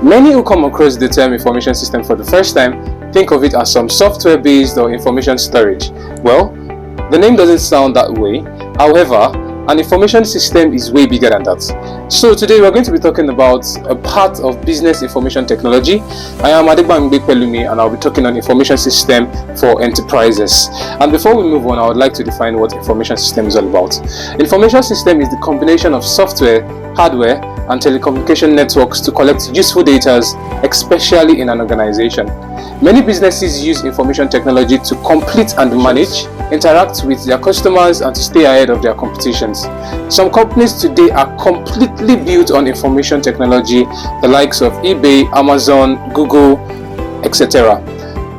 Many who come across the term information system for the first time think of it as some software-based or information storage. Well, the name doesn't sound that way. However, an information system is way bigger than that. So today we're going to be talking about a part of business information technology. I am Adegbangbe Pelumi and I'll be talking on information system for enterprises. And before we move on, I would like to define what information system is all about. Information system is the combination of software, hardware, and telecommunication networks to collect useful data, especially in an organization. Many businesses use information technology to complete and manage, interact with their customers, and to stay ahead of their competitions. Some companies today are completely built on information technology, the likes of eBay, Amazon, Google, etc.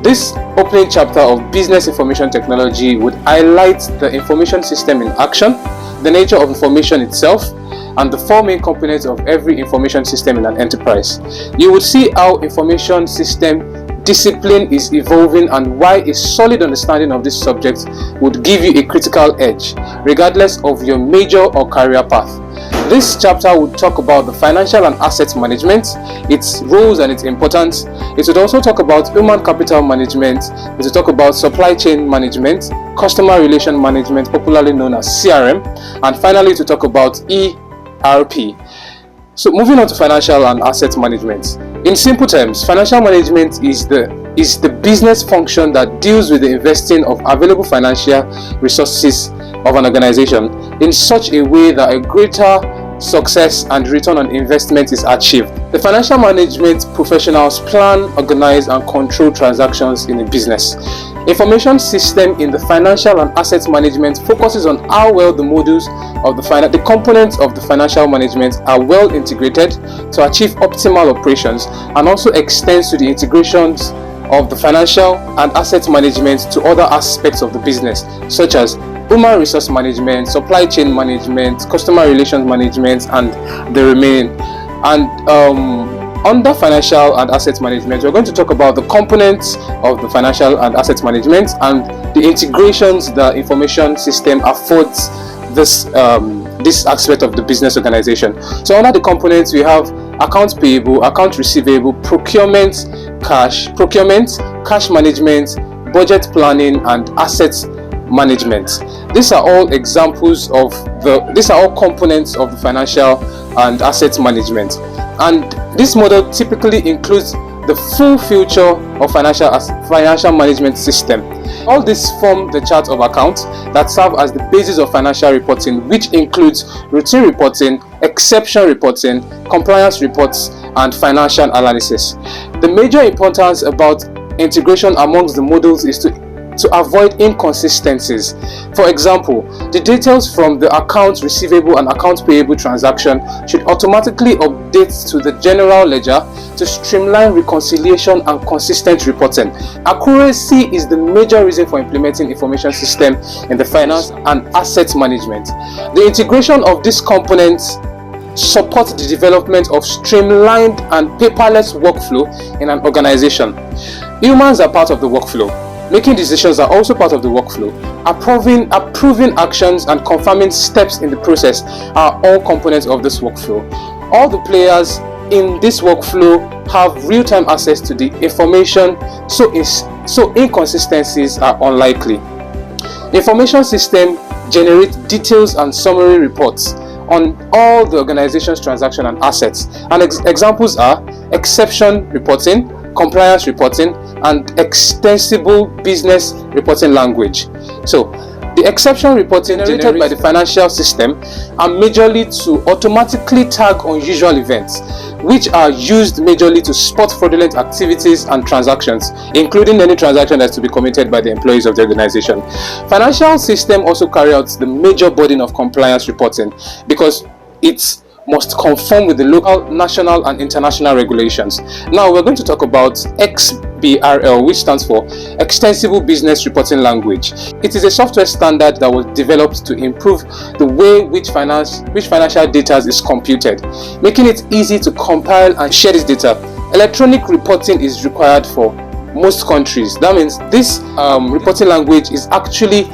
This opening chapter of business information technology would highlight the information system in action, the nature of information itself, and the four main components of every information system in an enterprise. You would see how information system discipline is evolving and why a solid understanding of this subject would give you a critical edge, regardless of your major or career path. This chapter would talk about the financial and asset management, its roles and its importance. It would also talk about human capital management. It would talk about supply chain management, customer relation management, popularly known as CRM, and finally to talk about ERP. So moving on to financial and asset management. In simple terms, financial management is the business function that deals with the investing of available financial resources of an organization in such a way that a greater success and return on investment is achieved. The financial management professionals plan, organize, and control transactions in a business. Information system in the financial and asset management focuses on how well the modules of the components of the financial management are well integrated to achieve optimal operations, and also extends to the integrations of the financial and asset management to other aspects of the business, such as human resource management, supply chain management, customer relations management, and the remaining. And under financial and asset management, we're going to talk about the components of the financial and asset management and the integrations the information system affords this aspect of the business organization. So under the components, we have accounts payable, accounts receivable, procurement, cash management, budget planning, and assets management. These are all components of the financial and asset management. And this model typically includes the full feature of financial management system. All these form the chart of accounts that serve as the basis of financial reporting, which includes routine reporting, exception reporting, compliance reports, and financial analysis. The major importance about integration amongst the modules is to avoid inconsistencies. For example, the details from the accounts receivable and accounts payable transaction should automatically update to the general ledger to streamline reconciliation and consistent reporting. Accuracy is the major reason for implementing information system in the finance and asset management. The integration of these components supports the development of streamlined and paperless workflow in an organization. Humans are part of the workflow. Making decisions are also part of the workflow. Approving actions and confirming steps in the process are all components of this workflow. All the players in this workflow have real-time access to the information, so inconsistencies are unlikely. Information system generates details and summary reports on all the organization's transaction and assets. And examples are exception reporting, compliance reporting, and extensible business reporting language. So the exception reporting generated by the financial system are majorly to automatically tag unusual events, which are used majorly to spot fraudulent activities and transactions, including any transaction that's to be committed by the employees of the organization. Financial system also carry out the major burden of compliance reporting because it's must conform with the local, national, and international regulations. Now we're going to talk about XBRL, which stands for Extensible Business Reporting Language. It is a software standard that was developed to improve the way which financial data is computed, making it easy to compile and share this data. Electronic reporting is required for most countries. That means this reporting language is actually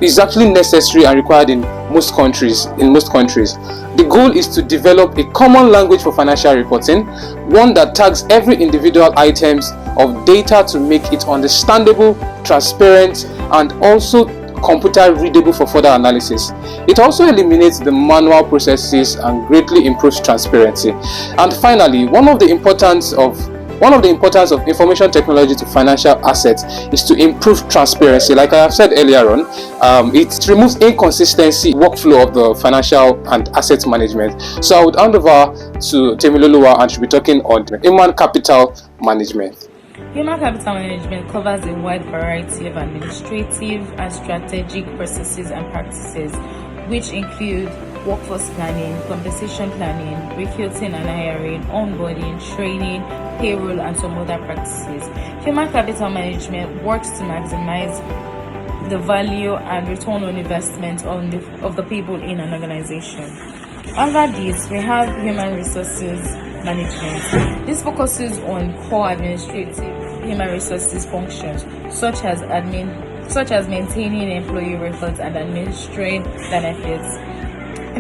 is actually necessary and required in most countries. The goal is to develop a common language for financial reporting, one that tags every individual items of data to make it understandable, transparent, and also computer readable for further analysis. It also eliminates the manual processes and greatly improves transparency. And finally, one of the importance of information technology to financial assets is to improve transparency. Like I have said earlier on, it removes inconsistency workflow of the financial and asset management. So I would hand over to Temiloluwa, and she'll be talking on human capital management. Human capital management covers a wide variety of administrative and strategic processes and practices, which include workforce planning, compensation planning, recruiting and hiring, onboarding, training, payroll, and some other practices. Human capital management works to maximize the value and return on investment of the people in an organization. Under this, we have human resources management. This focuses on core administrative human resources functions such as maintaining employee records and administering benefits.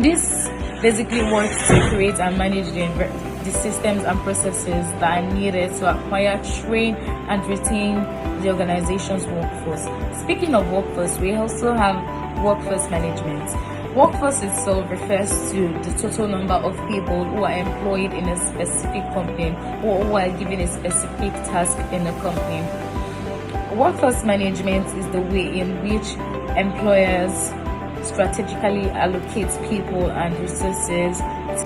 This basically works to create and manage the systems and processes that are needed to acquire, train, and retain the organization's workforce. Speaking of workforce, we also have workforce management. Workforce itself refers to the total number of people who are employed in a specific company or who are given a specific task in the company. Workforce management is the way in which employers strategically allocate people and resources,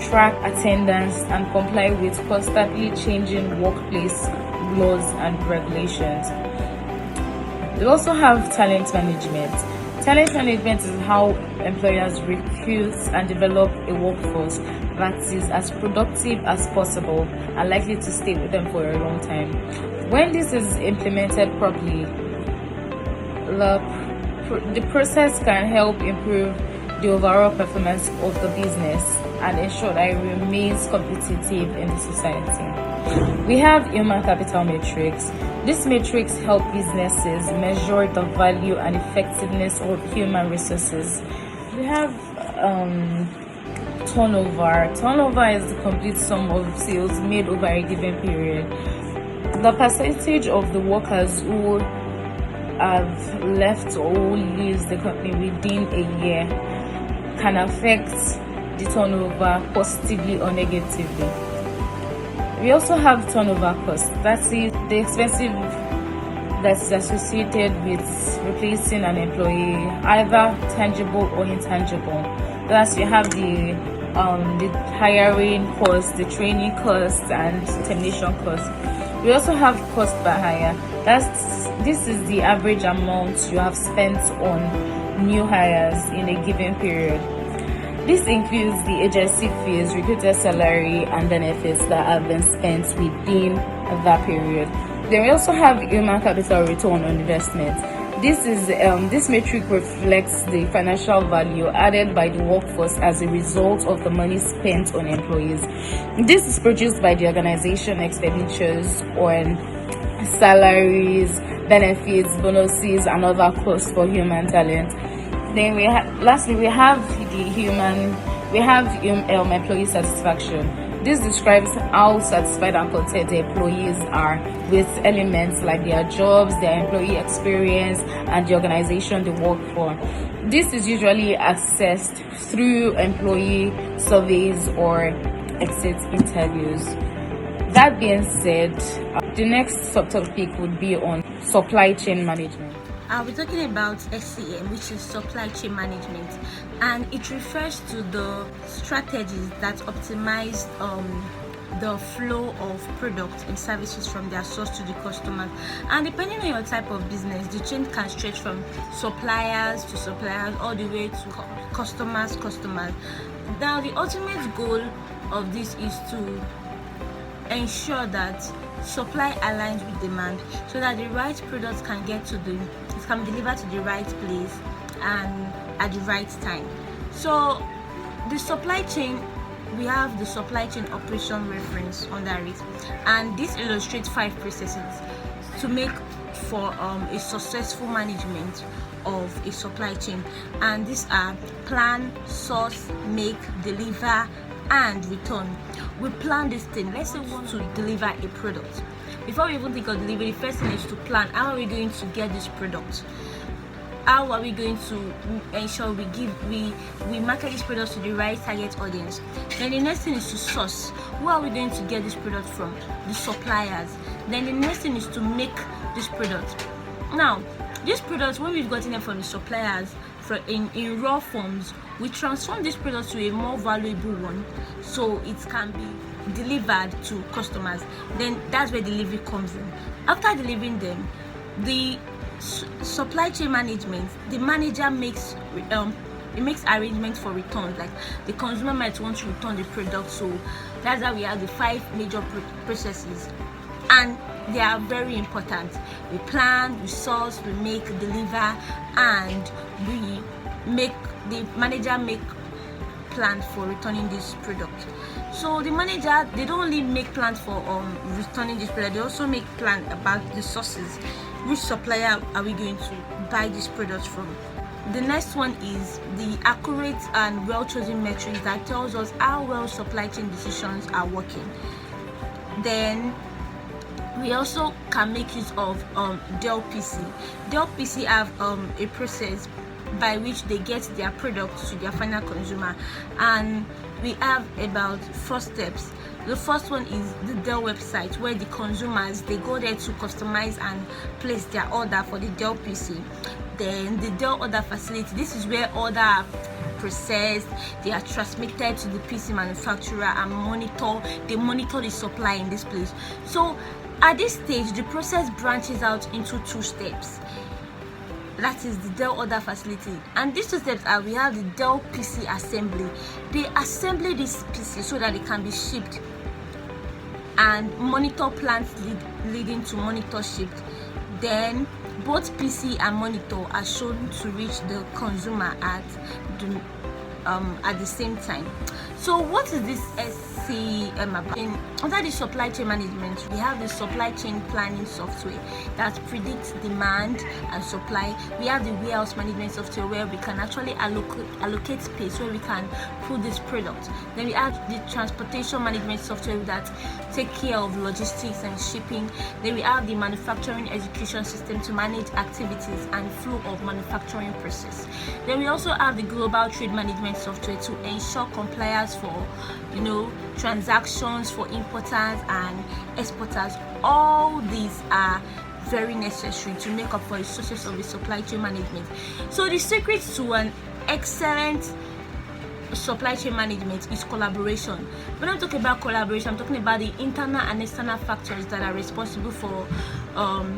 track attendance, and comply with constantly changing workplace laws and regulations. We also have talent management. Talent management is how employers recruit and develop a workforce that is as productive as possible and likely to stay with them for a long time. When this is implemented properly, the process can help improve the overall performance of the business and ensure that it remains competitive in the society. We have human capital metrics. These metrics help businesses measure the value and effectiveness of human resources. We have turnover. Turnover is the complete sum of sales made over a given period. The percentage of the workers who have left or who leaves the company within a year can affect the turnover positively or negatively. We also have turnover cost. That is the expensive that is associated with replacing an employee, either tangible or intangible. Thus, you have the hiring cost, the training cost, and termination cost. We also have cost per hire. This is the average amount you have spent on new hires in a given period. This includes the agency fees, recruiter salary, and benefits that have been spent within that period. Then we also have human capital return on investment. This metric reflects the financial value added by the workforce as a result of the money spent on employees. This is produced by the organization expenditures on salaries, benefits, bonuses, and other costs for human talent. Then lastly we have employee satisfaction. This describes how satisfied and content the employees are with elements like their jobs, their employee experience, and the organization they work for. This is usually assessed through employee surveys or exit interviews. That being said, the next subtopic would be on supply chain management. We're talking about SCM, which is supply chain management, and it refers to the strategies that optimize the flow of products and services from their source to the customers. And depending on your type of business, the chain can stretch from suppliers to suppliers all the way to customers. Now, the ultimate goal of this is to ensure that supply aligns with demand so that the right products can be delivered to the right place and at the right time. So the supply chain, we have the supply chain operation reference under it, and this illustrates 5 processes to make for a successful management of a supply chain, and these are plan, source, make, deliver, and return. We plan this thing. Let's say we want to deliver a product. Before we even think of delivery, the first thing is to plan. How are we going to get this product? How are we going to ensure we market this product to the right target audience? Then the next thing is to source. Who are we going to get this product from? The suppliers. Then the next thing is to make this product. Now, these products, when we've gotten them from the suppliers in raw forms, we transform this product to a more valuable one, so it can be delivered to customers. Then that's where delivery comes in. After delivering them, the supply chain management, the manager makes arrangements for returns. Like the consumer might want to return the product, so that's how we have the 5 major processes, and they are very important. We plan, we source, we make, deliver, and the manager make plan for returning this product. So the manager, they don't only make plans for returning this product, they also make plan about the sources. Which supplier are we going to buy this product from? The next one is the accurate and well-chosen metrics that tells us how well supply chain decisions are working. Then we also can make use of Dell PC. Dell PC have a process by which they get their products to their final consumer, and we have about 4 steps. The first one is the Dell website, where the consumers, they go there to customize and place their order for the Dell PC. Then the Dell order facility, this is where order are processed, they are transmitted to the PC manufacturer and they monitor the supply in this place. So at this stage, the process branches out into 2 steps. That is the Dell order facility, and these 2 steps are: we have the Dell PC assembly. They assemble this PC so that it can be shipped, and monitor plans leading to monitor shipped. Then both PC and monitor are shown to reach the consumer at the same time. So what is this SCM about? Under the supply chain management, we have the supply chain planning software that predicts demand and supply. We have the warehouse management software where we can actually allocate space where we can put this product. Then we have the transportation management software that take care of logistics and shipping. Then we have the manufacturing execution system to manage activities and flow of manufacturing process. Then we also have the global trade management software to ensure compliance for transactions for importers and exporters. All these are very necessary to make up for the success of the supply chain management. So the secret to an excellent supply chain management is collaboration. When I'm talking about collaboration, I'm talking about the internal and external factors that are responsible for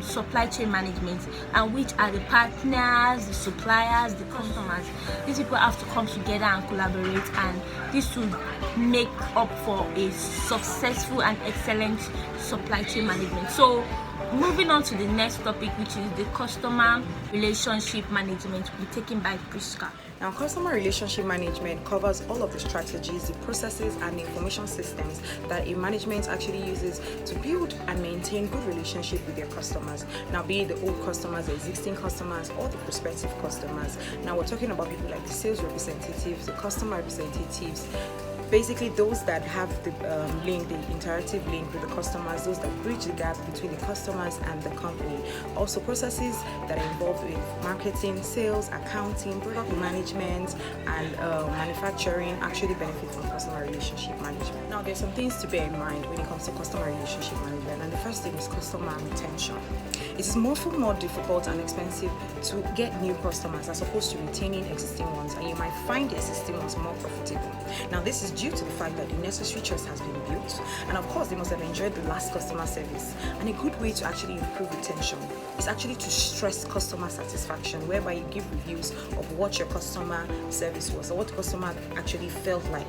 supply chain management, and which are the partners, the suppliers, the customers. These people have to come together and collaborate, and this will make up for a successful and excellent supply chain management. So moving on to the next topic, which is the customer relationship management, will be taken by Priska. Now, customer relationship management covers all of the strategies, the processes, and the information systems that a management actually uses to build and maintain good relationship with their customers. Now, be it the old customers, the existing customers, or the prospective customers. Now, we're talking about people like the sales representatives, the customer representatives, basically those that have the link, the interactive link with the customers, those that bridge the gap between the customers and the company. Also processes that are involved with marketing, sales, accounting, product management, and manufacturing actually benefit from customer relationship management. Now, there's some things to bear in mind when it comes to customer relationship management, and the first thing is customer retention. It is more difficult and expensive to get new customers as opposed to retaining existing ones, and you might find the existing ones more profitable. Now, this is due to the fact that the necessary trust has been built, and of course they must have enjoyed the last customer service. And a good way to actually improve retention is actually to stress customer satisfaction, whereby you give reviews of what your customer service was, or what the customer actually felt like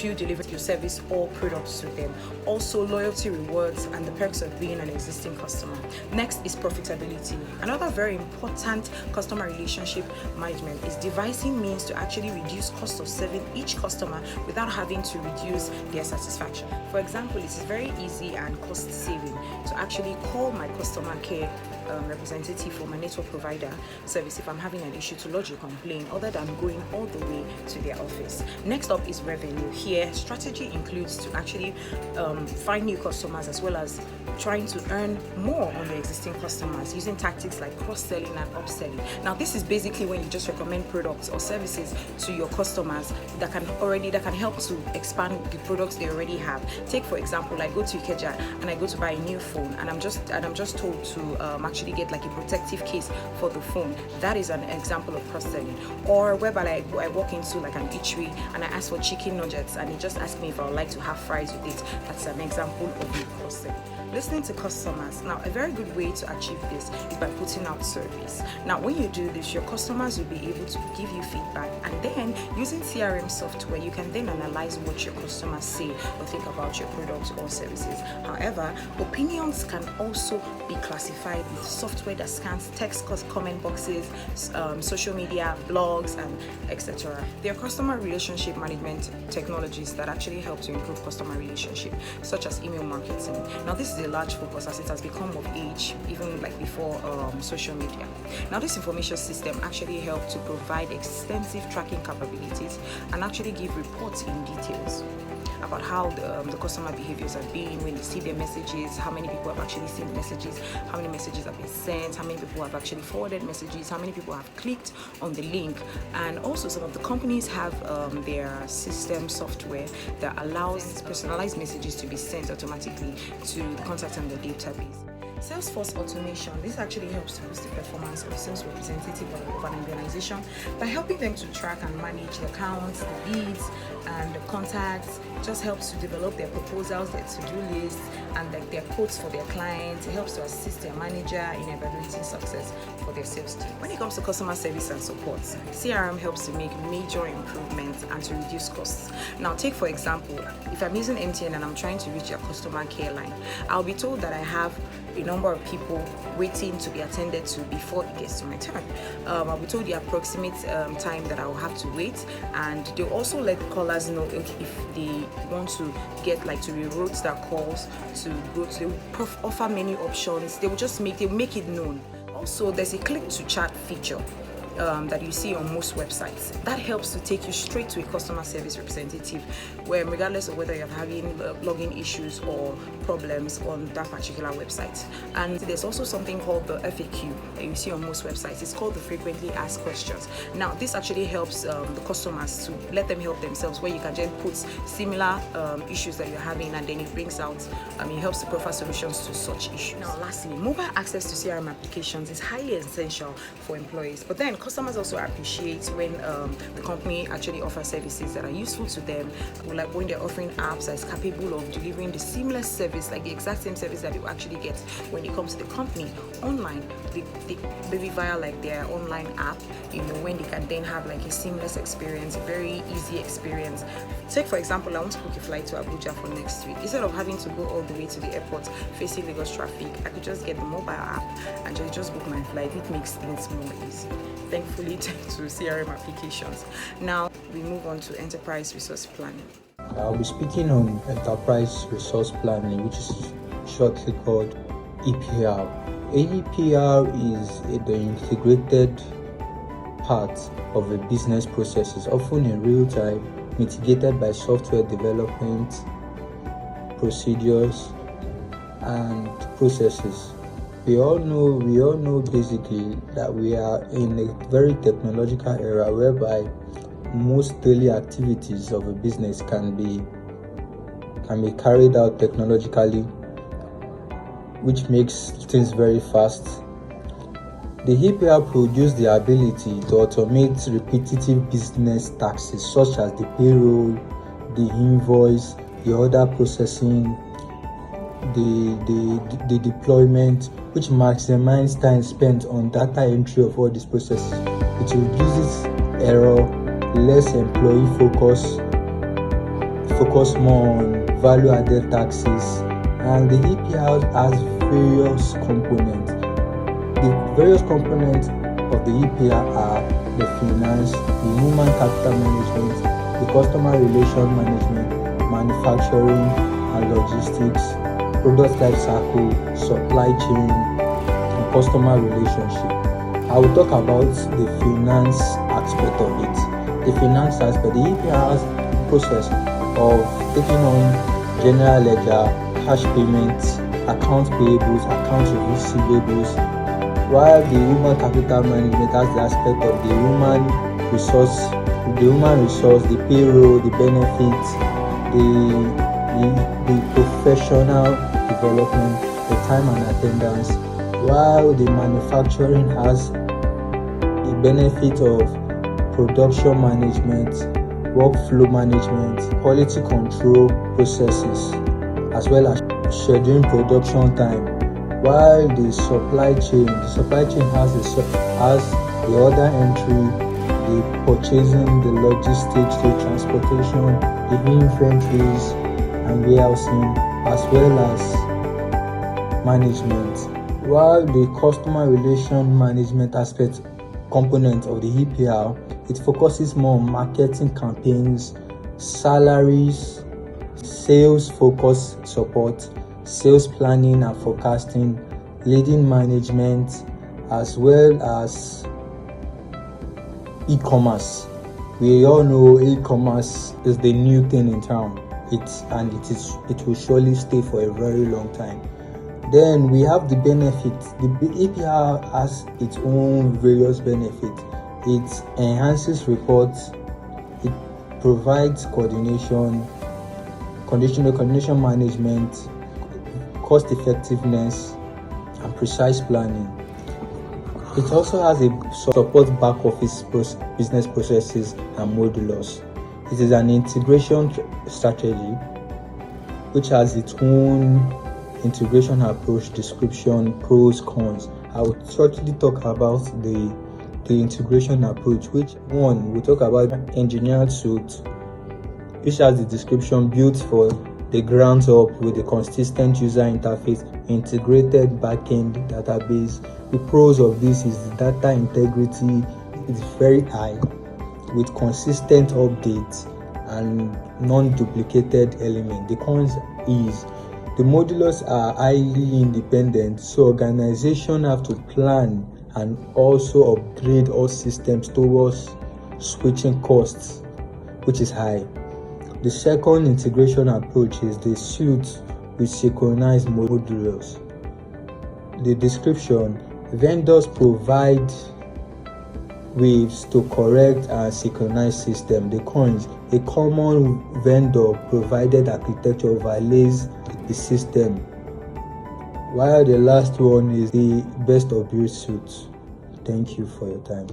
you delivered your service or products to them. Also loyalty rewards and the perks of being an existing customer. Next is profitability. Another very important customer relationship management is devising means to actually reduce cost of serving each customer without having to reduce their satisfaction. For example, it is very easy and cost saving to actually call my customer care representative for my network provider service if I'm having an issue to lodge a complaint, other than going all the way to their office. Next up is revenue. Here, strategy includes to actually find new customers as well as trying to earn more on the existing customers using tactics like cross-selling and upselling. Now, this is basically when you just recommend products or services to your customers that can help to expand the products they already have. Take for example, I go to Ikeja and I go to buy a new phone, and I'm just told to actually get like a protective case for the phone. That is an example of cross-selling. Or whereby I walk into like an eatery and I ask for chicken nuggets and they just ask me if I would like to have fries with it. That's an example of the cross-selling. Listening to customers. Now, a very good way to achieve this is by putting out surveys. Now, when you do this, your customers will be able to give you feedback, and then using CRM software, you can then analyze what your customers say or think about your products or services. However, opinions can also be classified with software that scans text, comment boxes, social media, blogs, and etc. There are customer relationship management technologies that actually help to improve customer relationship, such as email marketing. Now, this is a large focus as it has become of age, even like before social media. Now, this information system actually helps to provide extensive tracking capabilities and actually give reports in details about how the customer behaviors are being when they see their messages, how many people have actually seen messages, how many messages have been sent, how many people have actually forwarded messages, how many people have clicked on the link. And also some of the companies have their system software that allows personalized messages to be sent automatically to the contact on the database. Salesforce automation. This actually helps to boost the performance of the sales representative of an organization by helping them to track and manage the accounts, the leads, and the contacts. It just helps to develop their proposals, their to-do lists, and their quotes for their clients. It helps to assist their manager in evaluating success for their sales team. When it comes to customer service and support, CRM helps to make major improvements and to reduce costs. Now, take for example, if I'm using MTN and I'm trying to reach your customer care line, I'll be told that I have a number of people waiting to be attended to before it gets to my turn. I'll be told the approximate time that I will have to wait, and they'll also let callers know if they want to get like to reroute their calls to go to. They will offer many options. They will just make it known. Also, there's a click to chat feature that you see on most websites. That helps to take you straight to a customer service representative, where regardless of whether you're having login issues or problems on that particular website. And there's also something called the FAQ that you see on most websites. It's called the frequently asked questions. Now, this actually helps the customers to let them help themselves, where you can just put similar issues that you're having, and then it brings out, it helps to provide solutions to such issues. Now, lastly, mobile access to CRM applications is highly essential for employees, but then customers also appreciate when the company actually offers services that are useful to them, like when they're offering apps that is capable of delivering the seamless service, like the exact same service that you actually get when it comes to the company online, maybe via like their online app, when they can then have like a seamless experience, a very easy experience. Take for example, I want to book a flight to Abuja for next week. Instead of having to go all the way to the airport facing Lagos traffic, I could just get the mobile app and just book my flight. It makes things more easy, thankfully, to CRM applications. Now we move on to enterprise resource planning. I'll be speaking on enterprise resource planning, which is shortly called EPR. EPR is the integrated part of a business processes, often in real time, mitigated by software development, procedures, and processes. We all know basically that we are in a very technological era whereby most daily activities of a business can be carried out technologically, which makes things very fast. The EPR produces the ability to automate repetitive business tasks such as the payroll, the invoice, the order processing, the deployment, which maximizes time spent on data entry of all these processes. It reduces error, less employee focus more on value-added taxes, and the EPR has various components. The various components of the EPR are the finance, the human capital management, the customer relation management, manufacturing and logistics, product life cycle, supply chain, in customer relationship. I will talk about the finance aspect of it. The finance aspect, the EPR has a process of taking on general ledger, cash payments, accounts payables, accounts receivables, while the human capital management has the aspect of the human resource, the payroll, the benefits, the professional development, the time and attendance, while the manufacturing has the benefit of production management, workflow management, quality control processes, as well as scheduling production time, while the supply chain has the order entry, the purchasing, the logistics, the transportation, the inventories and warehousing, as well as management, while the customer relation management aspect component of the EPR, it focuses more on marketing campaigns, salaries, sales focus support, sales planning and forecasting, leading management, as well as e-commerce. We all know e-commerce is the new thing in town. It will surely stay for a very long time. Then we have the benefits. The EPR has its own various benefits. It enhances reports. It provides coordination management, cost effectiveness, and precise planning. It also has a support back office business processes and modulars. It is an integration strategy which has its own integration approach, description, pros, cons. I will shortly talk about the integration approach, which one we talk about engineered suite, which has the description built for the ground up with a consistent user interface, integrated backend database. The pros of this is the data integrity is very high with consistent updates and non-duplicated element. The cons is the modulars are highly independent, so organizations have to plan and also upgrade all systems towards switching costs, which is high. The second integration approach is the suite with synchronized modulars. The description: vendors provide waves to correct and synchronize system. The cons: a common vendor provided architecture overlays the system, while the last one is the best of breed suits. Thank you for your time.